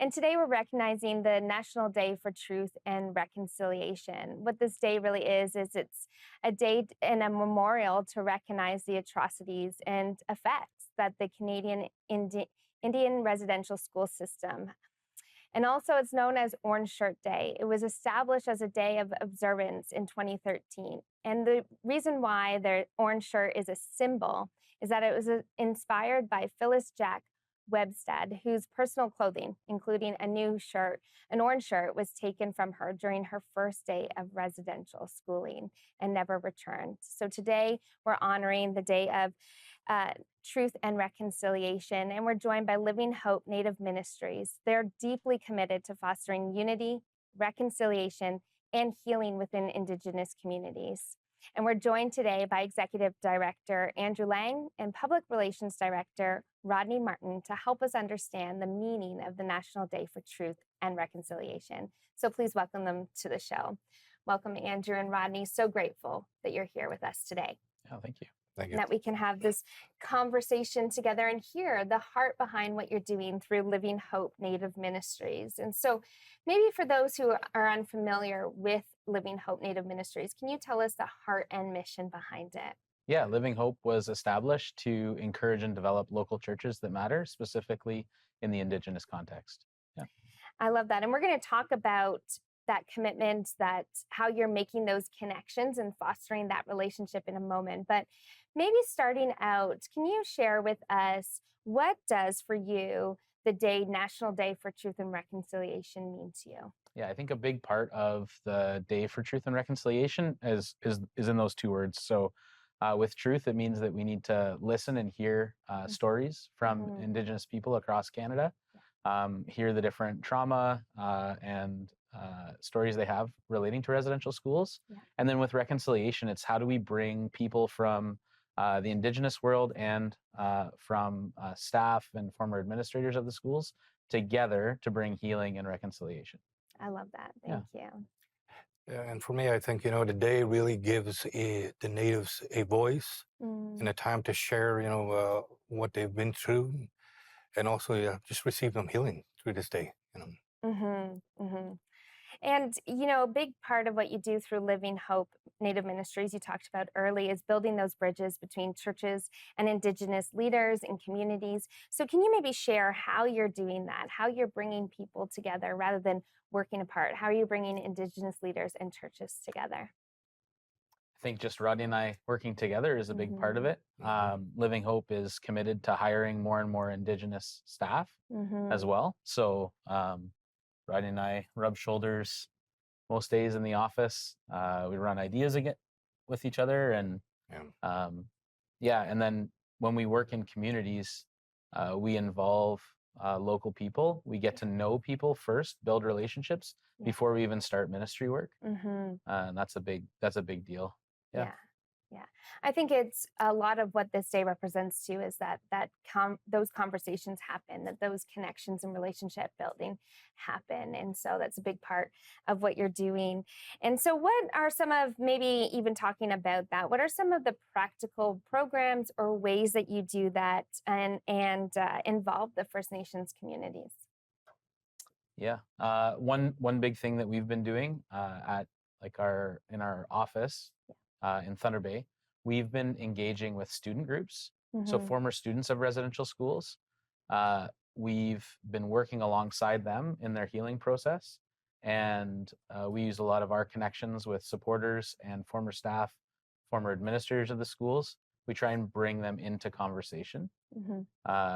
And today we're recognizing the National Day for Truth and Reconciliation. What this day really is it's a day and a memorial to recognize the atrocities and effects that the Canadian Indian residential school system. And also, it's known as Orange Shirt Day. It was established as a day of observance in 2013. And the reason why the orange shirt is a symbol is that it was inspired by Phyllis Jack Webstead, whose personal clothing, including a new shirt, an orange shirt, was taken from her during her first day of residential schooling and never returned. So today, we're honoring the day of Truth and Reconciliation, and we're joined by Living Hope Native Ministries. They're deeply committed to fostering unity, reconciliation, and healing within Indigenous communities. And we're joined today by Executive Director Andrew Lang and Public Relations Director Rodney Martin to help us understand the meaning of the National Day for Truth and Reconciliation. So please welcome them to the show. Welcome, Andrew and Rodney. So grateful that you're here with us today. Oh, thank you. Thank you. That we can have this conversation together and hear the heart behind what you're doing through Living Hope Native Ministries. And so maybe for those who are unfamiliar with Living Hope Native Ministries, can you tell us the heart and mission behind it? Yeah, Living Hope was established to encourage and develop local churches that matter, specifically in the Indigenous context. Yeah. I love that. And we're going to talk about that commitment, that how you're making those connections and fostering that relationship in a moment. But maybe starting out, can you share with us what does for you the National Day for Truth and Reconciliation mean to you? Yeah, I think a big part of the Day for Truth and Reconciliation is in those two words. So with truth, it means that we need to listen and hear stories from Indigenous people across Canada, hear the different trauma and stories they have relating to residential schools. Yeah. And then with reconciliation, it's how do we bring people from the Indigenous world and from staff and former administrators of the schools together to bring healing and reconciliation. I love that. Thank you. Yeah, and for me, I think, the day really gives the natives a voice and a time to share, what they've been through, and also just receive some healing through this day. And, a big part of what you do through Living Hope Native Ministries, you talked about early, is building those bridges between churches and Indigenous leaders and communities. So can you maybe share how you're doing that, how you're bringing people together rather than working apart? How are you bringing Indigenous leaders and churches together? I think just Rodney and I working together is a big part of it. Living Hope is committed to hiring more and more Indigenous staff as well. So Rodney and I rub shoulders most days in the office. We run ideas again with each other, and and then when we work in communities, we involve local people. We get to know people first, build relationships before we even start ministry work, and that's a big deal. Yeah. I think it's a lot of what this day represents too, is that those conversations happen, that those connections and relationship building happen. And so that's a big part of what you're doing. And so what are some of, maybe even talking about that, what are some of the practical programs or ways that you do that and involve the First Nations communities? Yeah. One big thing that we've been doing in our office in Thunder Bay, we've been engaging with student groups. So former students of residential schools. We've been working alongside them in their healing process. And we use a lot of our connections with supporters and former staff, former administrators of the schools. We try and bring them into conversation.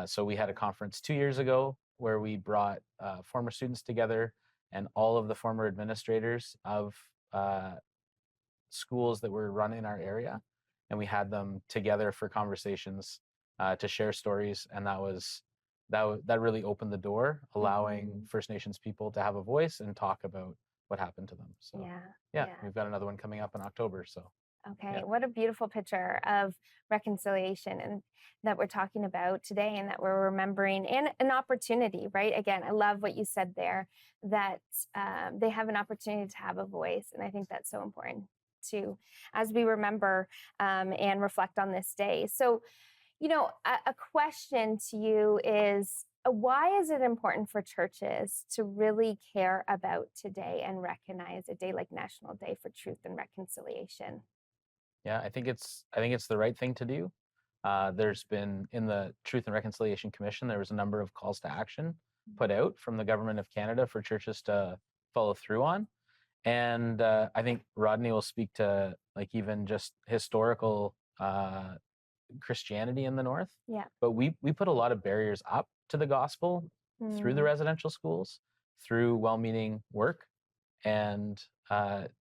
So we had a conference 2 years ago where we brought former students together and all of the former administrators of schools that were run in our area, and we had them together for conversations to share stories, and that really opened the door, allowing First Nations people to have a voice and talk about what happened to them. So we've got another one coming up in October. So what a beautiful picture of reconciliation and that we're talking about today, and that we're remembering, and an opportunity, right? Again, I love what you said there, that they have an opportunity to have a voice, and I think that's so important too, as we remember and reflect on this day. So, a question to you is, why is it important for churches to really care about today and recognize a day like National Day for Truth and Reconciliation? Yeah, I think it's the right thing to do. There's been in the Truth and Reconciliation Commission, there was a number of calls to action put out from the government of Canada for churches to follow through on. And I think Rodney will speak to like even just historical Christianity in the North. Yeah. But we put a lot of barriers up to the gospel through the residential schools, through well-meaning work, and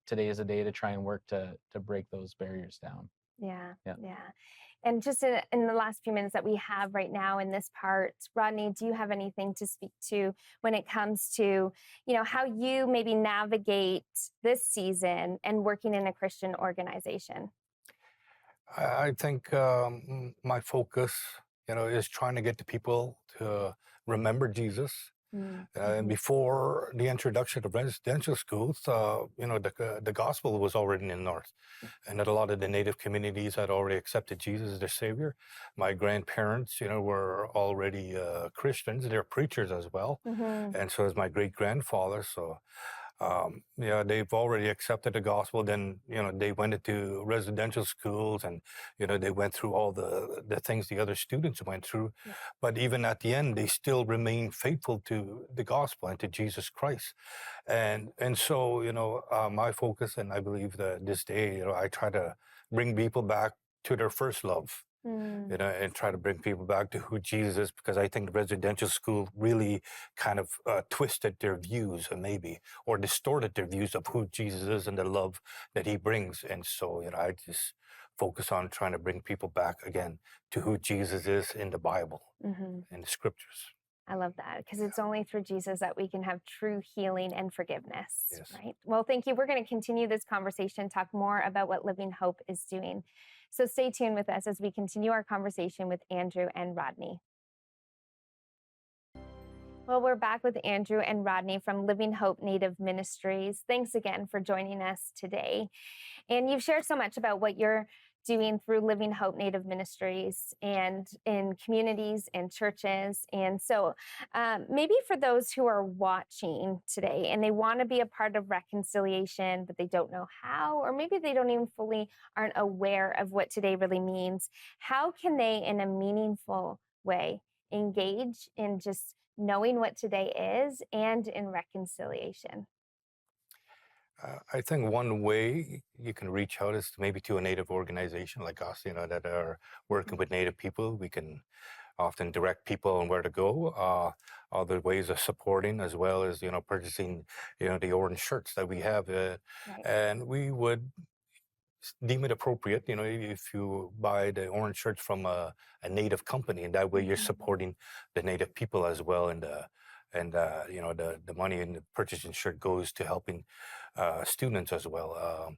today is a day to try and work to break those barriers down. Yeah. Yeah. Yeah. And just in the last few minutes that we have right now in this part, Rodney, do you have anything to speak to when it comes to, how you maybe navigate this season and working in a Christian organization? I think my focus, is trying to get the people to remember Jesus. And before the introduction of residential schools, the gospel was already in the North, and that a lot of the Native communities had already accepted Jesus as their Savior. My grandparents, were already Christians; they're preachers as well, and so is my great grandfather. So they've already accepted the gospel. Then, they went into residential schools, and, they went through all the things the other students went through. Yeah. But even at the end, they still remain faithful to the gospel and to Jesus Christ. And so, my focus, and I believe that this day, I try to bring people back to their first love. And try to bring people back to who Jesus is, because I think residential school really kind of twisted their views, maybe, or distorted their views of who Jesus is and the love that he brings. And so, I just focus on trying to bring people back again to who Jesus is in the Bible, in the scriptures. I love that, because it's only through Jesus that we can have true healing and forgiveness, Yes. right? Well, thank you. We're going to continue this conversation, talk more about what Living Hope is doing. So stay tuned with us as we continue our conversation with Andrew and Rodney. Well, we're back with Andrew and Rodney from Living Hope Native Ministries. Thanks again for joining us today. And you've shared so much about what you're doing through Living Hope Native Ministries and in communities and churches. And so maybe for those who are watching today and they want to be a part of reconciliation, but they don't know how, or maybe they don't even fully aren't aware of what today really means, how can they in a meaningful way engage in just knowing what today is and in reconciliation? I think one way you can reach out is maybe to a Native organization like us, that are working with Native people. We can often direct people on where to go. Other ways of supporting, as well as, purchasing, the orange shirts that we have. Right. And we would deem it appropriate, if you buy the orange shirts from a Native company, and that way you're supporting the Native people as well. And the money in the purchasing shirt goes to helping students as well.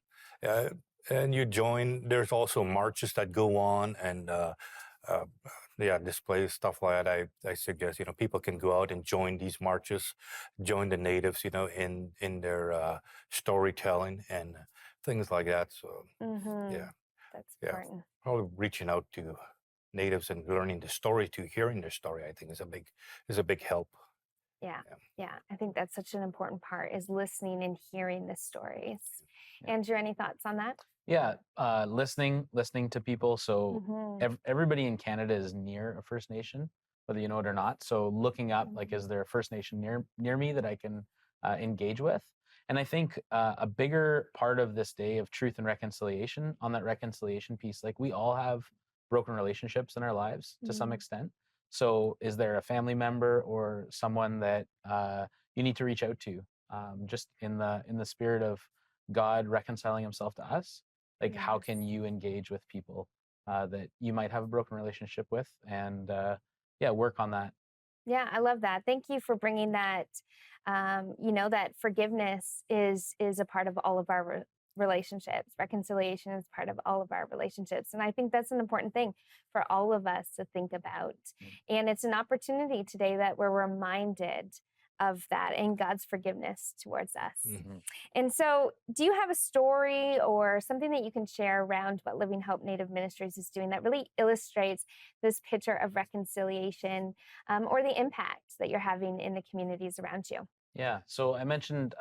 And you join. There's also marches that go on, and displays, stuff like that. I suggest people can go out and join these marches, join the natives, in their storytelling and things like that. So That's important. probably reaching out to natives and learning the story, to hearing their story, I think is a big help. Yeah. I think that's such an important part, is listening and hearing the stories. Andrew, any thoughts on that? Yeah, listening to people. So everybody in Canada is near a First Nation, whether you know it or not. So looking up, like, is there a First Nation near me that I can engage with? And I think a bigger part of this day of truth and reconciliation, on that reconciliation piece, like, we all have broken relationships in our lives to some extent. So is there a family member or someone that you need to reach out to, just in the spirit of God reconciling himself to us? Like, how can you engage with people that you might have a broken relationship with, and work on that? Yeah, I love that. Thank you for bringing that. That forgiveness is a part of all of our relationships. Reconciliation is part of all of our relationships. And I think that's an important thing for all of us to think about. And it's an opportunity today that we're reminded of that and God's forgiveness towards us. Mm-hmm. And so, do you have a story or something that you can share around what Living Hope Native Ministries is doing that really illustrates this picture of reconciliation, or the impact that you're having in the communities around you? Yeah. So I mentioned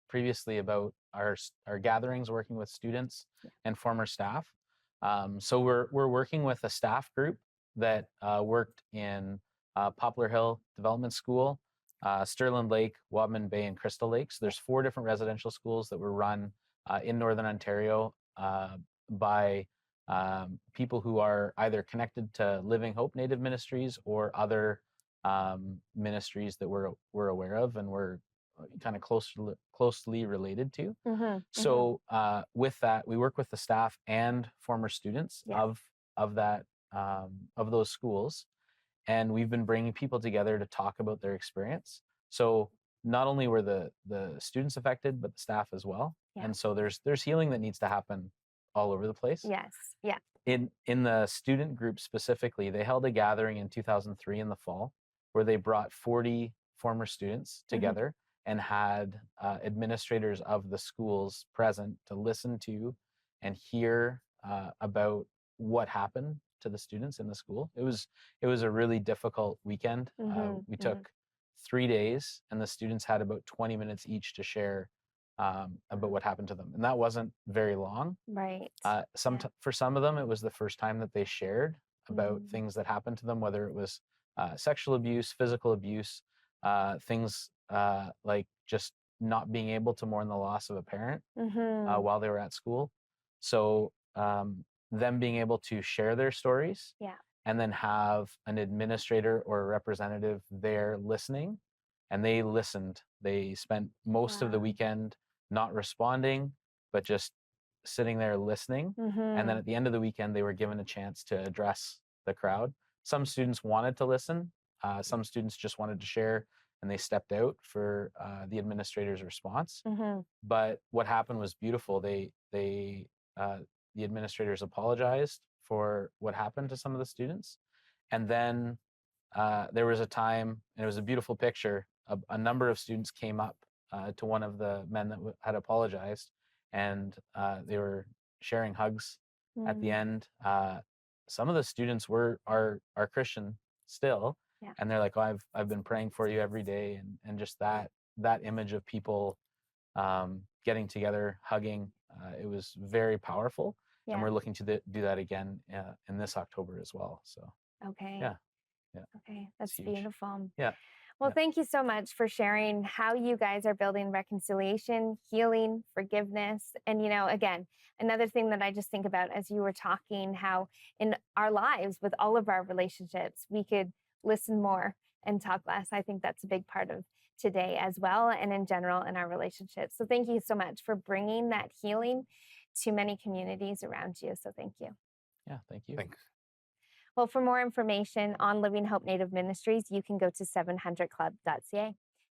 previously about our gatherings working with students and former staff. So we're working with a staff group that worked in Poplar Hill Development School, Stirland Lake, Wadman Bay, and Crystal Lake. So there's 4 different residential schools that were run in Northern Ontario by people who are either connected to Living Hope Native Ministries or other ministries that we're aware of and we're kind of closely related to. So with that, we work with the staff and former students of that of those schools, and we've been bringing people together to talk about their experience. So not only were the students affected, but the staff as well. And so there's healing that needs to happen all over the place. Yes. Yeah. In the student group specifically, they held a gathering in 2003 in the fall where they brought 40 former students together and had administrators of the schools present to listen to and hear about what happened to the students in the school. It was a really difficult weekend. We took 3 days, and the students had about 20 minutes each to share about what happened to them, and that wasn't very long. Right. For some of them, it was the first time that they shared about things that happened to them, whether it was sexual abuse, physical abuse, things like just not being able to mourn the loss of a parent while they were at school. So them being able to share their stories and then have an administrator or a representative there listening, and they listened. They spent most of the weekend not responding, but just sitting there listening. And then at the end of the weekend, they were given a chance to address the crowd. Some students wanted to listen. Some students just wanted to share, and they stepped out for the administrator's response. But what happened was beautiful. The administrators apologized for what happened to some of the students. And then there was a time, and it was a beautiful picture, a number of students came up to one of the men that had apologized, and they were sharing hugs at the end. Some of the students are Christian still, and they're like, "Oh, I've been praying for you every day," and just that image of people getting together, hugging, it was very powerful. And we're looking to do that again in this October as well. So okay, that's beautiful. Well, thank you so much for sharing how you guys are building reconciliation, healing, forgiveness. And, again, another thing that I just think about as you were talking, how in our lives with all of our relationships, we could listen more and talk less. I think that's a big part of today as well, and in general in our relationships. So thank you so much for bringing that healing to many communities around you. So thank you. Yeah, thank you. Thanks. Well, for more information on Living Hope Native Ministries, you can go to 700club.ca.